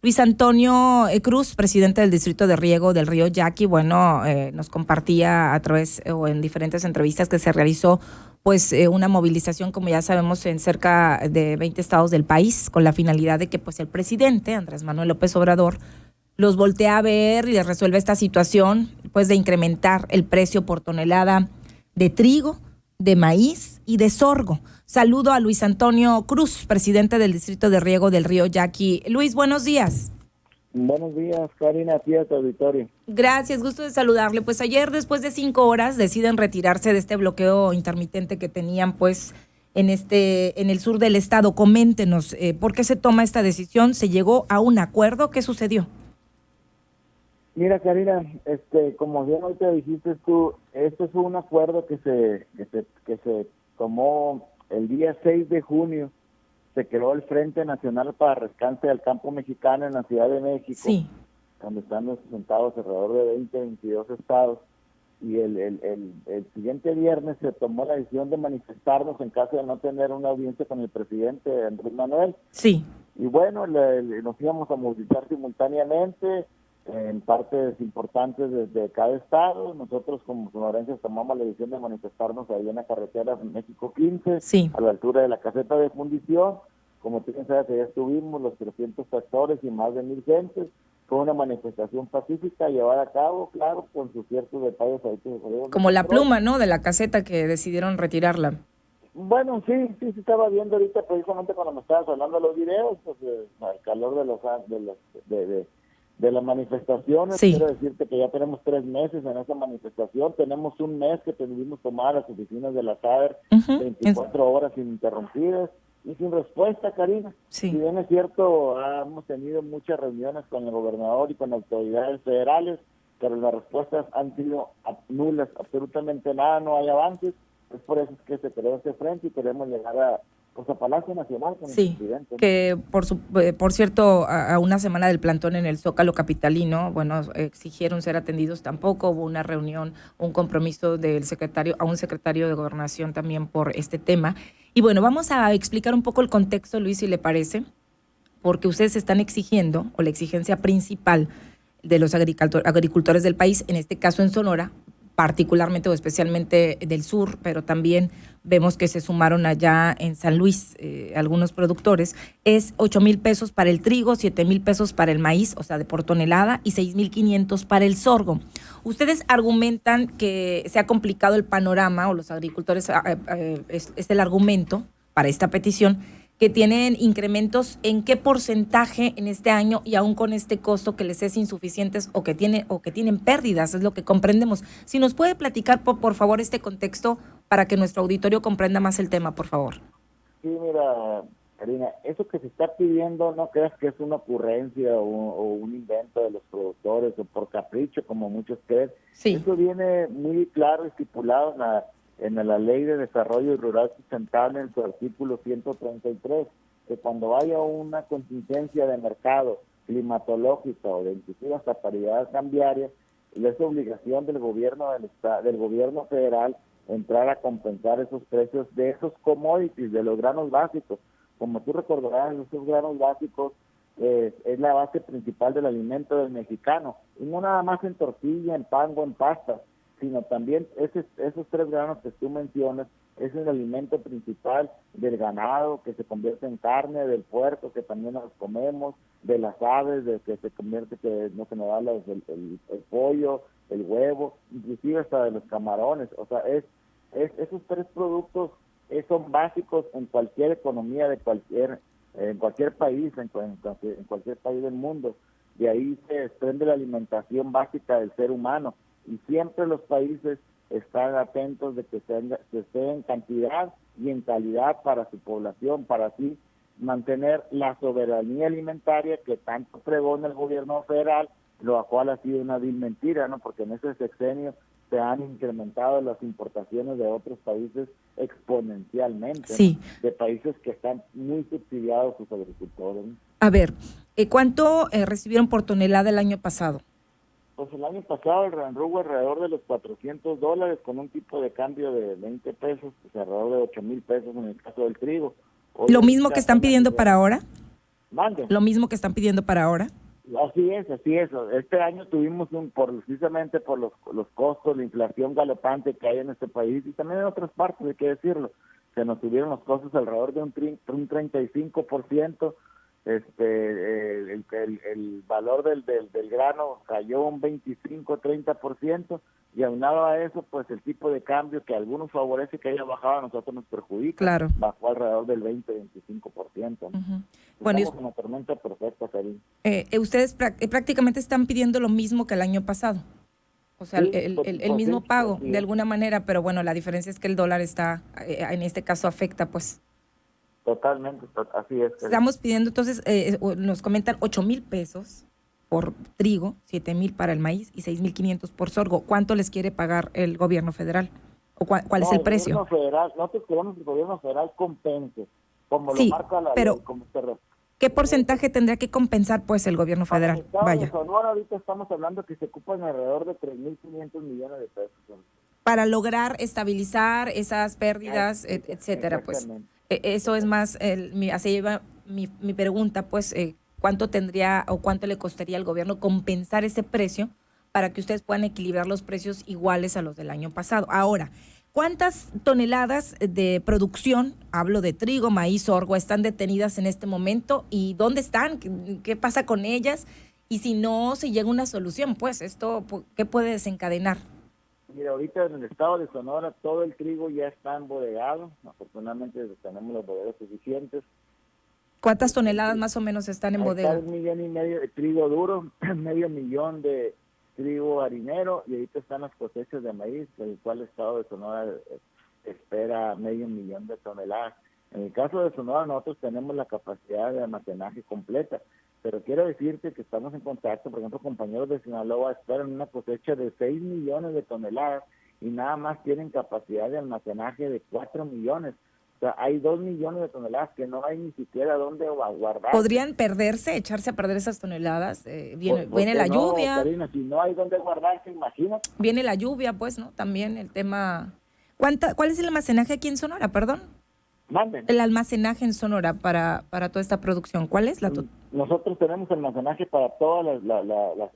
Luis Antonio Cruz, presidente del Distrito de Riego del Río Yaqui, bueno, nos compartía a través o en diferentes entrevistas que se realizó pues una movilización, como ya sabemos, en cerca de 20 estados del país, con la finalidad de que pues el presidente Andrés Manuel López Obrador los voltea a ver y les resuelve esta situación, pues de incrementar el precio por tonelada de trigo, de maíz y de sorgo. Saludo a Luis Antonio Cruz, presidente del Distrito de Riego del Río Yaqui. Luis, buenos días. Buenos días, Karina, aquí a tu auditorio. Gracias, gusto de saludarle. Pues ayer, después de 5 horas, deciden retirarse de este bloqueo intermitente que tenían, pues, en el sur del estado. Coméntenos, ¿por qué se toma esta decisión? ¿Se llegó a un acuerdo? ¿Qué sucedió? Mira, Karina, como bien ahorita dijiste tú, este es un acuerdo que se tomó el día 6 de junio. Se creó el Frente Nacional para Rescate del Campo Mexicano en la Ciudad de México, Sí. donde están representados alrededor de 22 estados. Y el siguiente viernes se tomó la decisión de manifestarnos en caso de no tener una audiencia con el presidente Andrés Manuel. Sí. Y bueno, nos íbamos a movilizar simultáneamente en partes importantes de cada estado. Nosotros como sonorenses tomamos la decisión de manifestarnos ahí en la carretera México 15, Sí. a la altura de la caseta de fundición. Como tú bien sabes, ya estuvimos los 300 tractores y más de 1000 gentes. Fue una manifestación pacífica llevada a cabo, claro, con sus ciertos detalles ahí que se dieron de Como la control. pluma, ¿no? De la caseta que decidieron retirarla. Bueno, sí, estaba viendo ahorita precisamente cuando me estabas hablando de los videos, pues, al calor de las manifestaciones. Sí. Quiero decirte que ya tenemos 3 meses en esa manifestación. Tenemos un mes que tuvimos tomadas las oficinas de la SAER 24 horas ininterrumpidas y sin respuesta, Karina. Sí. Si bien es cierto, hemos tenido muchas reuniones con el gobernador y con autoridades federales, pero las respuestas han sido nulas, absolutamente nada, no hay avances. Es por eso que se creó este frente y queremos llegar a Palacio Nacional con el presidente. Que por cierto, a una semana del plantón en el Zócalo capitalino, bueno, exigieron ser atendidos tampoco, hubo una reunión, un compromiso del secretario, a un secretario de Gobernación también por este tema. Y bueno, vamos a explicar un poco el contexto, Luis, si le parece, porque ustedes están exigiendo, o la exigencia principal de los agricultores del país, en este caso en Sonora, particularmente o especialmente del sur, pero también vemos que se sumaron allá en San Luis algunos productores, es 8,000 pesos para el trigo, 7,000 pesos para el maíz, o sea, de por tonelada, y 6,500 para el sorgo. Ustedes argumentan que se ha complicado el panorama, o los agricultores, es el argumento para esta petición, que tienen incrementos en qué porcentaje en este año y aún con este costo que les es insuficientes o que tienen pérdidas, es lo que comprendemos. Si nos puede platicar, por favor, este contexto para que nuestro auditorio comprenda más el tema, por favor. Sí, mira, Karina, eso que se está pidiendo no creas que es una ocurrencia o un invento de los productores o por capricho, como muchos creen. Sí. Eso viene muy claro estipulado en la Ley de Desarrollo Rural Sustentable en su artículo 133, que cuando haya una contingencia de mercado climatológica o de inclusive hasta paridad cambiaria, es obligación del gobierno del gobierno federal entrar a compensar esos precios de esos commodities, de los granos básicos. Como tú recordarás, esos granos básicos es la base principal del alimento del mexicano, y no nada más en tortilla, en pan o en pasta, sino también esos 3 granos que tú mencionas, es el alimento principal del ganado, que se convierte en carne, del puerco, que también nos comemos, de las aves, de que se convierte, que no se nos da el pollo, el huevo, inclusive hasta de los camarones. O sea, esos 3 productos son básicos en cualquier economía en cualquier país, en cualquier país del mundo. De ahí se desprende la alimentación básica del ser humano, y siempre los países están atentos de que esté en cantidad y en calidad para su población, para así mantener la soberanía alimentaria que tanto pregona el gobierno federal, lo cual ha sido una vil mentira, ¿no? Porque en ese sexenio se han incrementado las importaciones de otros países exponencialmente, Sí. ¿no? De países que están muy subsidiados sus agricultores, ¿no? A ver, ¿cuánto recibieron por tonelada el año pasado? Pues el año pasado el ranrugo alrededor de los $400, con un tipo de cambio de 20 pesos, pues alrededor de 8,000 pesos en el caso del trigo. Hoy ¿Lo mismo ahorita que están con la pidiendo para ahora? Mande. ¿Lo mismo que están pidiendo para ahora? Así es, así es. Este año tuvimos precisamente por los costos, la inflación galopante que hay en este país y también en otras partes, hay que decirlo, se nos subieron los costos alrededor de un 35%. El valor del grano cayó un 25-30%, y aunado a eso, pues el tipo de cambio que a algunos favorece que haya bajado, a nosotros nos perjudica. Claro. Bajó alrededor del 20-25%. Uh-huh. Bueno, estamos en una tormenta perfecta, Karin. Ustedes prácticamente están pidiendo lo mismo que el año pasado. O sea, Sí, el mismo pago, sí, de alguna manera, pero bueno, la diferencia es que el dólar está, en este caso afecta, pues. Totalmente, así es. Estamos pidiendo, entonces, nos comentan 8,000 pesos por trigo, 7,000 para el maíz y 6,500 por sorgo. ¿Cuánto les quiere pagar el gobierno federal? ¿O cuál es el precio? Gobierno federal, nosotros queremos que el gobierno federal compense, como Sí, lo marca la pero ley, como se ¿qué porcentaje tendría que compensar, pues, el gobierno federal? Para el estado Vaya. de Sonora ahorita estamos hablando que se ocupan alrededor de 3.500 millones de pesos. Para lograr estabilizar esas pérdidas, etcétera, pues. Eso es más, así lleva mi pregunta, pues, ¿cuánto tendría o cuánto le costaría al gobierno compensar ese precio para que ustedes puedan equilibrar los precios iguales a los del año pasado? Ahora, ¿cuántas toneladas de producción, hablo de trigo, maíz, sorgo, están detenidas en este momento y dónde están? ¿Qué pasa con ellas? Y si no se llega a una solución, pues, esto, ¿qué puede desencadenar? Mira, ahorita en el estado de Sonora todo el trigo ya está embodegado. Afortunadamente tenemos los bodegas suficientes. ¿Cuántas toneladas más o menos están en bodega? Está 1,5 millones de trigo duro, 500,000 de trigo harinero, y ahorita están las cosechas de maíz, el cual el estado de Sonora espera 500,000 de toneladas. En el caso de Sonora nosotros tenemos la capacidad de almacenaje completa, pero quiero decirte que estamos en contacto, por ejemplo, compañeros de Sinaloa esperan una cosecha de 6 millones de toneladas y nada más tienen capacidad de almacenaje de 4 millones. O sea, hay 2 millones de toneladas que no hay ni siquiera dónde guardar. ¿Podrían perderse, echarse a perder esas toneladas? Viene la lluvia. Karina, si no hay dónde guardarse, imagínate. Viene la lluvia, pues, ¿no? También el tema... ¿Cuál es el almacenaje aquí en Sonora, perdón? Manden. El almacenaje en Sonora para toda esta producción, ¿cuál es? Nosotros tenemos almacenaje para toda la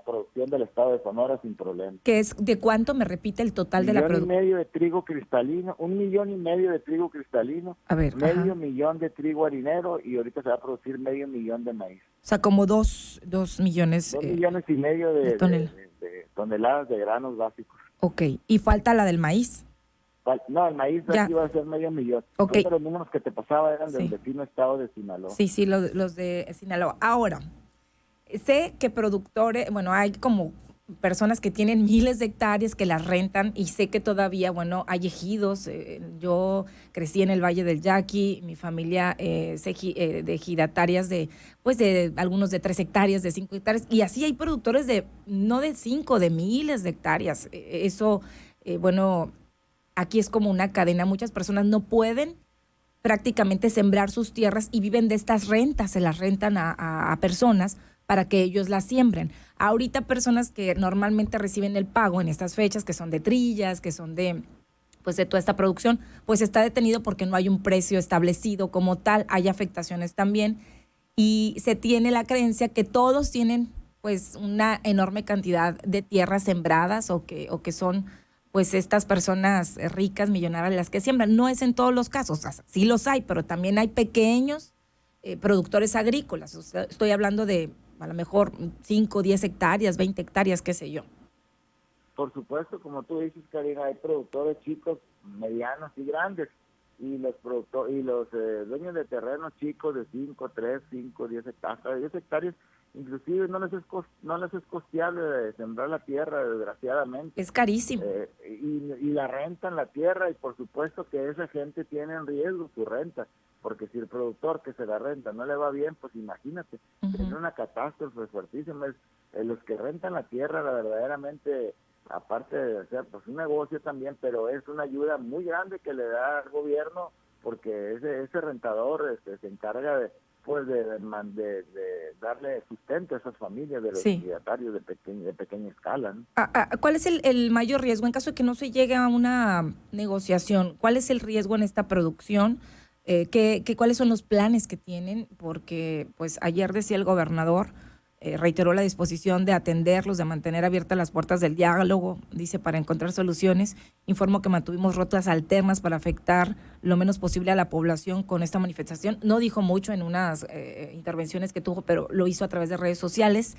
producción del estado de Sonora sin problema. ¿Qué es? ¿De cuánto me repite el total de la producción? 1,5 millones de trigo cristalino, 1,5 millones de trigo cristalino, a ver, 500,000 de trigo harinero, y ahorita se va a producir 500,000 de maíz. O sea, como 2 millones. 2,5 millones de toneladas de granos básicos. Ok, y falta la del maíz. No, el maíz aquí va a ser 500,000. Okay. Los números que te pasaba eran del vecino estado de Sinaloa. Sí, los de Sinaloa. Ahora, sé que productores, bueno, hay como personas que tienen miles de hectáreas que las rentan, y sé que todavía, bueno, hay ejidos. Yo crecí en el Valle del Yaqui, mi familia de ejidatarias de algunos de 3 hectáreas, de 5 hectáreas, y así hay productores no de 5, de miles de hectáreas. Eso, bueno... Aquí es como una cadena, muchas personas no pueden prácticamente sembrar sus tierras y viven de estas rentas, se las rentan a personas para que ellos las siembren. Ahorita personas que normalmente reciben el pago en estas fechas, que son de trillas, que son de toda esta producción, pues está detenido porque no hay un precio establecido como tal, hay afectaciones también, y se tiene la creencia que todos tienen pues una enorme cantidad de tierras sembradas o que son pues estas personas ricas, millonarias, las que siembran. No es en todos los casos, o sea, sí los hay, pero también hay pequeños productores agrícolas. O sea, estoy hablando de a lo mejor 5, 10 hectáreas, 20 hectáreas, qué sé yo. Por supuesto, como tú dices, Karina, hay productores chicos, medianos y grandes, y los dueños de terrenos chicos de 5, 3, 5, 10 hectáreas, inclusive no les es costeable de sembrar la tierra, desgraciadamente. Es carísimo. Y la rentan la tierra, y por supuesto que esa gente tiene en riesgo su renta, porque si el productor que se la renta no le va bien, pues imagínate, es una catástrofe fuertísima. Los que rentan la tierra, verdaderamente, aparte de hacer pues un negocio también, pero es una ayuda muy grande que le da al gobierno, porque ese rentador se encarga de darle sustento a esas familias de los ejidatarios de pequeña escala, ¿no? ¿Cuál es el mayor riesgo en caso de que no se llegue a una negociación? ¿Cuál es el riesgo en esta producción? ¿Cuáles son los planes que tienen? Porque pues ayer decía el gobernador, reiteró la disposición de atenderlos, de mantener abiertas las puertas del diálogo, dice, para encontrar soluciones. Informo que mantuvimos rutas alternas para afectar lo menos posible a la población con esta manifestación. No dijo mucho en unas intervenciones que tuvo, pero lo hizo a través de redes sociales.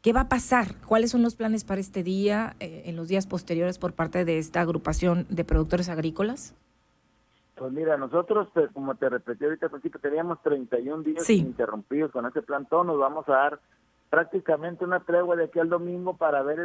¿Qué va a pasar? ¿Cuáles son los planes para este día, en los días posteriores por parte de esta agrupación de productores agrícolas? Pues mira, nosotros, como te repetí ahorita al principio, teníamos 31 días Sí, ininterrumpidos con ese plantón. Nos vamos a dar prácticamente una tregua de aquí al domingo para ver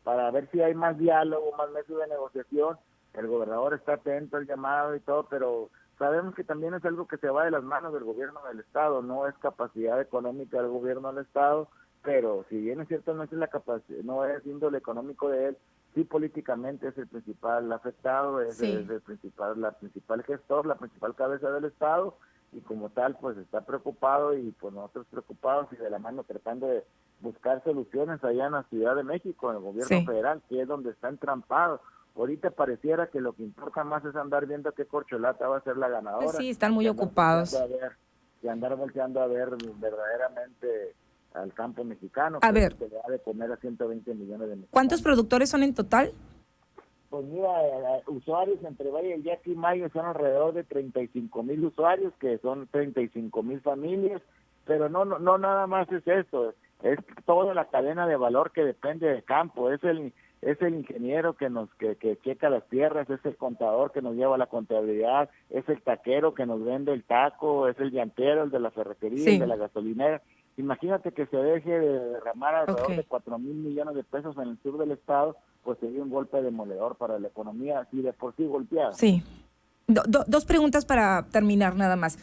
para ver si hay más diálogo, más método de negociación. El gobernador está atento al llamado y todo, pero sabemos que también es algo que se va de las manos del gobierno del estado, no es capacidad económica del gobierno del estado, pero si bien es cierto no es la capacidad, no es índole económico de él, sí políticamente es el principal afectado, es sí, el principal, la principal gestor, la principal cabeza del estado, y como tal pues está preocupado, y pues nosotros preocupados y de la mano tratando de buscar soluciones allá en la Ciudad de México, en el gobierno sí. federal, que es donde está entrampado. Ahorita pareciera que lo que importa más es andar viendo qué corcholata va a ser la Pues ganadora, sí, están muy que andar volteando ocupados. a ver, que andar volteando a ver verdaderamente al campo mexicano, A que es ver, el que le da de comer a 120 millones de ¿cuántos mexicanos. productores son en total? Pues mira, usuarios entre Valle del Yaqui y Mayo son alrededor de 35,000 usuarios, que son 35,000 familias, pero no nada más es eso, es toda la cadena de valor que depende del campo, es el ingeniero que checa las tierras, es el contador que nos lleva la contabilidad, es el taquero que nos vende el taco, es el llantero, el de la ferretería, el Sí, de la gasolinera. Imagínate que se deje de derramar ok. alrededor de 4,000 millones de pesos en el sur del estado, pues sería un golpe demoledor para la economía, así de por sí golpeada. Sí. Dos preguntas para terminar nada más.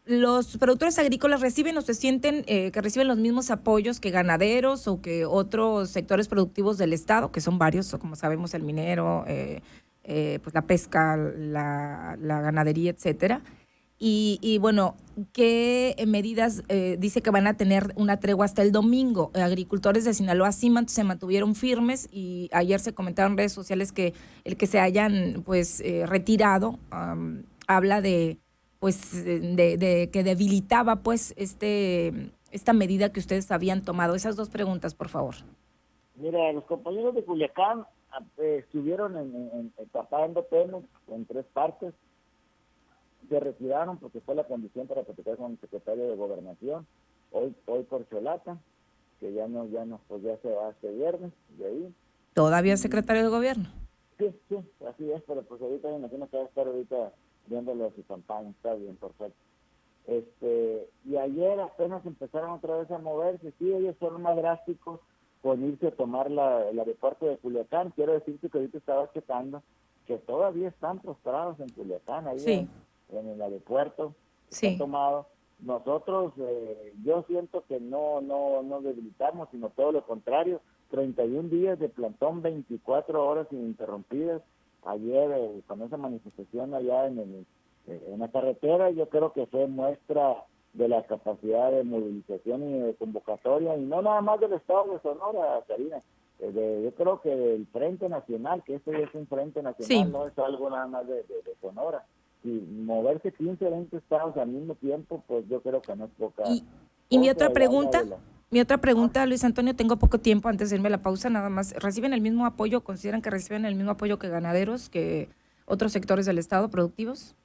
¿Los productores agrícolas reciben o se sienten que reciben los mismos apoyos que ganaderos o que otros sectores productivos del Estado, que son varios, o como sabemos, el minero, pues la pesca, la ganadería, etcétera? Y bueno, ¿qué medidas dice que van a tener una tregua hasta el domingo? Agricultores de Sinaloa sí se mantuvieron firmes y ayer se comentaron en redes sociales que el que se hayan pues retirado habla de pues de que debilitaba pues esta medida que ustedes habían tomado. Esas dos preguntas, por favor. Mira, los compañeros de Culiacán estuvieron tapando Pemex en 3 partes, se retiraron porque fue la condición para platicar con el secretario de Gobernación, hoy por Cholata, que pues ya se va este viernes de ahí. Todavía es Y secretario de gobierno. sí, así es, pero pues ahorita me imagino que va a estar ahorita viéndolo su campaña, está bien, perfecto. Y ayer apenas empezaron otra vez a moverse, sí, ellos fueron más drásticos con irse a tomar el aeropuerto de Culiacán. Quiero decirte que ahorita estaba checando que todavía están postrados en Culiacán, ahí Sí, en el aeropuerto, están sí. tomados. Nosotros, yo siento que no debilitamos, sino todo lo contrario, 31 días de plantón, 24 horas ininterrumpidas. Ayer, con esa manifestación allá en la carretera, yo creo que fue muestra de la capacidad de movilización y de convocatoria, y no nada más del estado de Sonora, Karina, yo creo que del Frente Nacional, que este es un Frente Nacional, Sí. no es algo nada más de Sonora, y moverse 15, 20 estados al mismo tiempo, pues yo creo que no es poca Y, y cosa, y habla de la... mi otra ¿no? pregunta, Luis Antonio, tengo poco tiempo antes de irme a la pausa, nada más. ¿Reciben el mismo apoyo? ¿Consideran que reciben el mismo apoyo que ganaderos, que otros sectores del Estado productivos?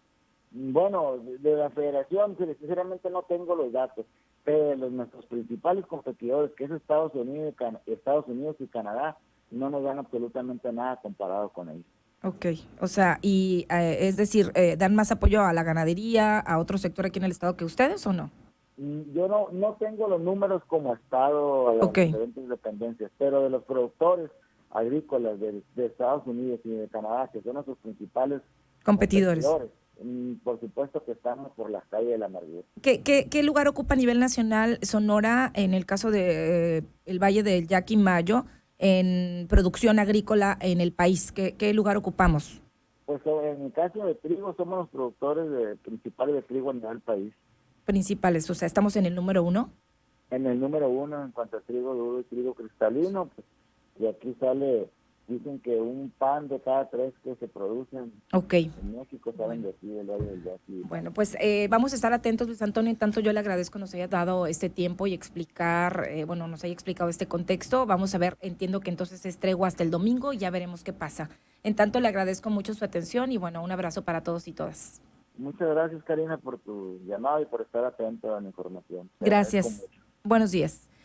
Bueno, de la federación, sinceramente no tengo los datos, pero nuestros principales competidores, que es Estados Unidos y Canadá, no nos dan absolutamente nada comparado con ellos. Ok, o sea, y es decir, ¿dan más apoyo a la ganadería, a otro sector aquí en el Estado que ustedes o no? Yo no tengo los números como Estado a las Ok, diferentes dependencias, pero de los productores agrícolas de Estados Unidos y de Canadá, que son nuestros principales competidores. competidores, por supuesto que estamos por las calles de la amargura. ¿Qué lugar ocupa a nivel nacional Sonora en el caso de el Valle del Yaquimayo en producción agrícola en el país? ¿Qué lugar ocupamos? Pues en el caso de trigo, somos los productores principales de trigo a nivel país. Principales, o sea, estamos en el número uno. En el número 1 en cuanto a trigo duro y trigo cristalino, pues, y aquí sale Dicen que un pan de cada 3 que se producen Ok. en México salen de aquí, del Valle del Yaqui. Bueno, pues vamos a estar atentos, Luis Antonio. En tanto, yo le agradezco nos haya dado este tiempo y explicar, bueno, nos haya explicado este contexto. Vamos a ver, entiendo que entonces es tregua hasta el domingo y ya veremos qué pasa. En tanto, le agradezco mucho su atención y bueno, un abrazo para todos y todas. Muchas gracias, Karina, por tu llamado y por estar atento a la información. Te agradezco Gracias. mucho. Buenos días.